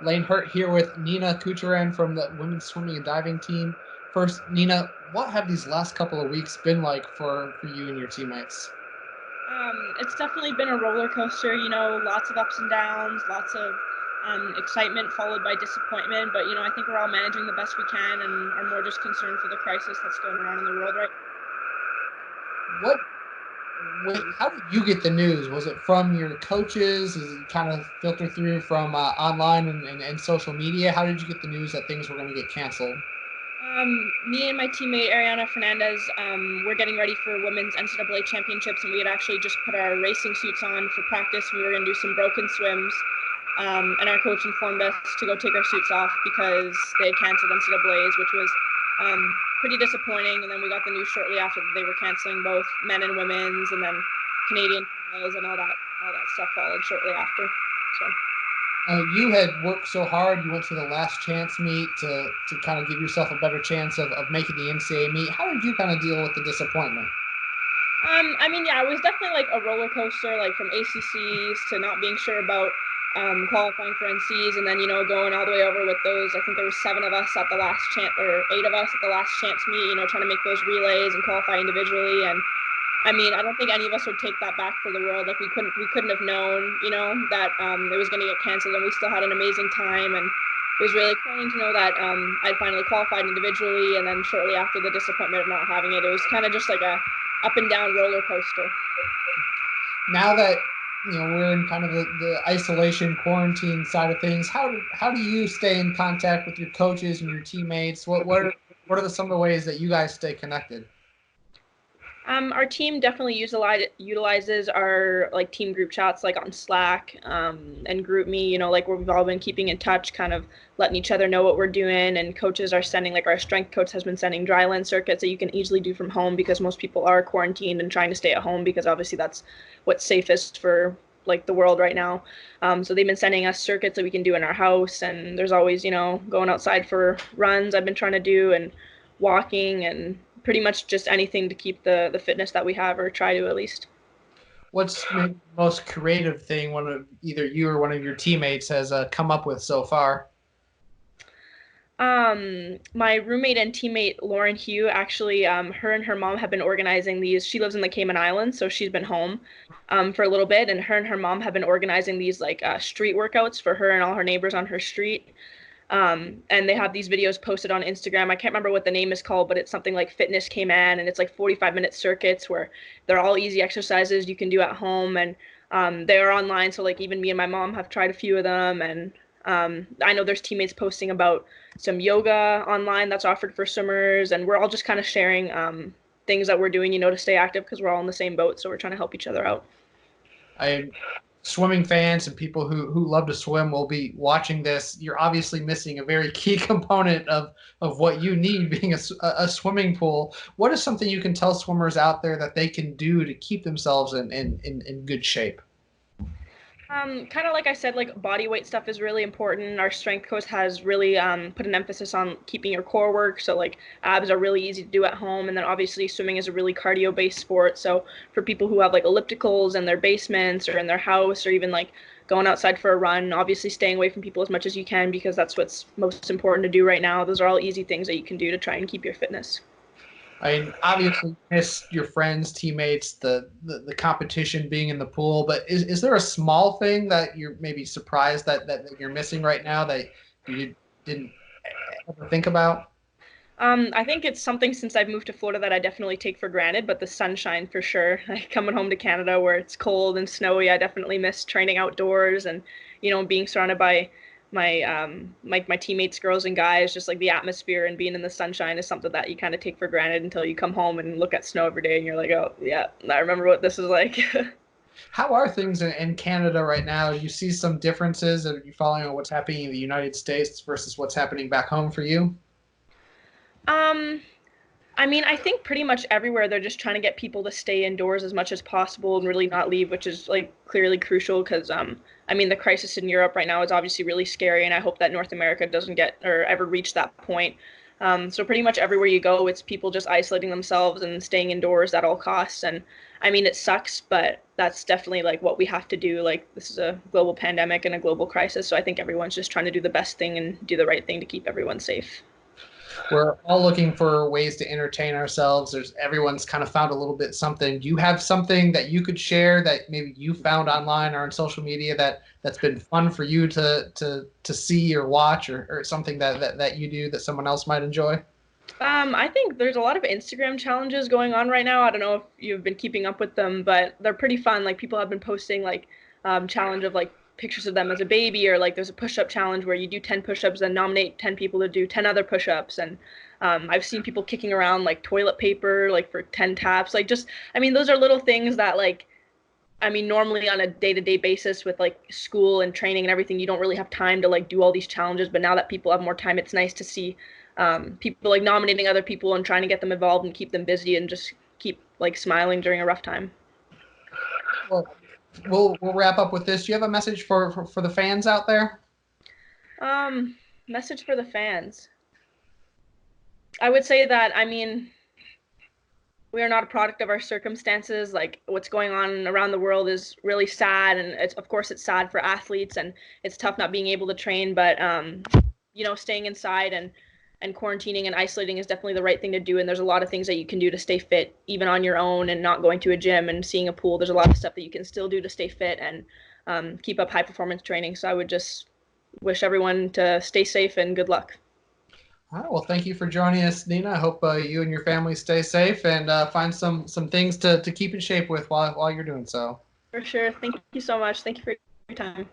Lane Hurt here with Nina Kucheran from the women's swimming and diving team. First, Nina, what have these last couple of weeks been like for you and your teammates? It's definitely been a roller coaster, lots of ups and downs, lots of excitement followed by disappointment. But, I think we're all managing the best we can and are more just concerned for the crisis that's going around in the world right What? How did you get the news? Was it from your coaches? Is it kind of filter through from online and social media? How did you get the news that things were going to get canceled? Me and my teammate Ariana Fernandez, we're getting ready for women's NCAA championships, and we had actually just put our racing suits on for practice. We were going to do some broken swims, and our coach informed us to go take our suits off because they had canceled NCAA's, which was pretty disappointing. And then we got the news shortly after that they were canceling both men and women's, and then Canadian finals and all that stuff followed shortly after. So. You had worked so hard. You went to the last chance meet to kind of give yourself a better chance of making the NCAA meet. How did you kind of deal with the disappointment? Yeah, it was definitely like a roller coaster, like from ACCs to not being sure about qualifying for NCs, and then going all the way over with those. I think there was 7 of us at the last chance, or 8 of us at the last chance meet. Trying to make those relays and qualify individually. And I don't think any of us would take that back for the world. Like we couldn't have known, that it was going to get canceled, and we still had an amazing time. And it was really exciting to know that I'd finally qualified individually, and then shortly after the disappointment of not having it, it was kind of just like a up and down roller coaster. Now that we're in kind of the isolation quarantine side of things, how do you stay in contact with your coaches and your teammates? What are some of the ways that you guys stay connected? Our team definitely utilizes our like team group chats like on Slack and GroupMe, like where we've all been keeping in touch, kind of letting each other know what we're doing. And coaches are sending, like our strength coach has been sending dry land circuits that you can easily do from home because most people are quarantined and trying to stay at home because obviously that's what's safest for like the world right now. So they've been sending us circuits that we can do in our house. And there's always, going outside for runs I've been trying to do and walking and pretty much just anything to keep the fitness that we have or try to at least. What's maybe the most creative thing one of either you or one of your teammates has come up with so far? My roommate and teammate Lauren Hugh actually, her and her mom have been organizing these. She lives in the Cayman Islands, so she's been home for a little bit, and her mom have been organizing these like street workouts for her and all her neighbors on her street. And they have these videos posted on Instagram. I can't remember what the name is called, but it's something like Fitness Cayman, and it's like 45-minute circuits where they're all easy exercises you can do at home, and they are online. So like even me and my mom have tried a few of them, and I know there's teammates posting about some yoga online that's offered for swimmers, and we're all just kind of sharing things that we're doing, to stay active because we're all in the same boat. So we're trying to help each other out. I Swimming fans and people who love to swim will be watching this. You're obviously missing a very key component of what you need being a swimming pool. What is something you can tell swimmers out there that they can do to keep themselves in good shape? Kind of like I said, like body weight stuff is really important. Our strength coach has really put an emphasis on keeping your core work. So like abs are really easy to do at home, and then obviously swimming is a really cardio-based sport. So for people who have like ellipticals in their basements or in their house, or even like going outside for a run, obviously staying away from people as much as you can because that's what's most important to do right now. Those are all easy things that you can do to try and keep your fitness. I mean, obviously, miss your friends, teammates, the competition being in the pool. But is there a small thing that you're maybe surprised that you're missing right now that you didn't ever think about? I think it's something since I've moved to Florida that I definitely take for granted, but the sunshine for sure. Like coming home to Canada where it's cold and snowy, I definitely miss training outdoors and, being surrounded by my teammates, girls and guys, just like the atmosphere and being in the sunshine is something that you kind of take for granted until you come home and look at snow every day and you're like, oh yeah, I remember what this is like. How are things in Canada right now? Do you see some differences? Are you following on what's happening in the United States versus what's happening back home for you? Um, I think pretty much everywhere they're just trying to get people to stay indoors as much as possible and really not leave, which is like clearly crucial because the crisis in Europe right now is obviously really scary, and I hope that North America doesn't get or ever reach that point. So pretty much everywhere you go, it's people just isolating themselves and staying indoors at all costs. And I mean, it sucks, but that's definitely like what we have to do. Like this is a global pandemic and a global crisis. So I think everyone's just trying to do the best thing and do the right thing to keep everyone safe. We're all looking for ways to entertain ourselves. Everyone's kind of found a little bit something. Do you have something that you could share that maybe you found online or on social media that's been fun for you to see or watch, or something that you do that someone else might enjoy? I think there's a lot of Instagram challenges going on right now. I don't know if you've been keeping up with them, but they're pretty fun. Like people have been posting like challenge of like pictures of them as a baby, or like there's a push-up challenge where you do 10 push-ups and nominate 10 people to do 10 other push-ups. And I've seen people kicking around like toilet paper like for 10 taps. Like just I mean those are little things that like I mean normally on a day-to-day basis with like school and training and everything, you don't really have time to like do all these challenges. But now that people have more time, it's nice to see people like nominating other people and trying to get them involved and keep them busy and just keep like smiling during a rough time. Well, we'll wrap up with this. Do you have a message for the fans out there? Um, Message for the fans. I would say that I mean we are not a product of our circumstances. Like what's going on around the world is really sad, and it's of course it's sad for athletes, and it's tough not being able to train. But you know, staying inside and quarantining and isolating is definitely the right thing to do. And there's a lot of things that you can do to stay fit, even on your own, and not going to a gym and seeing a pool. There's a lot of stuff that you can still do to stay fit and keep up high performance training. So I would just wish everyone to stay safe and good luck. All right. Well, thank you for joining us, Nina. I hope you and your family stay safe and find some things to keep in shape with while you're doing so. For sure. Thank you so much. Thank you for your time.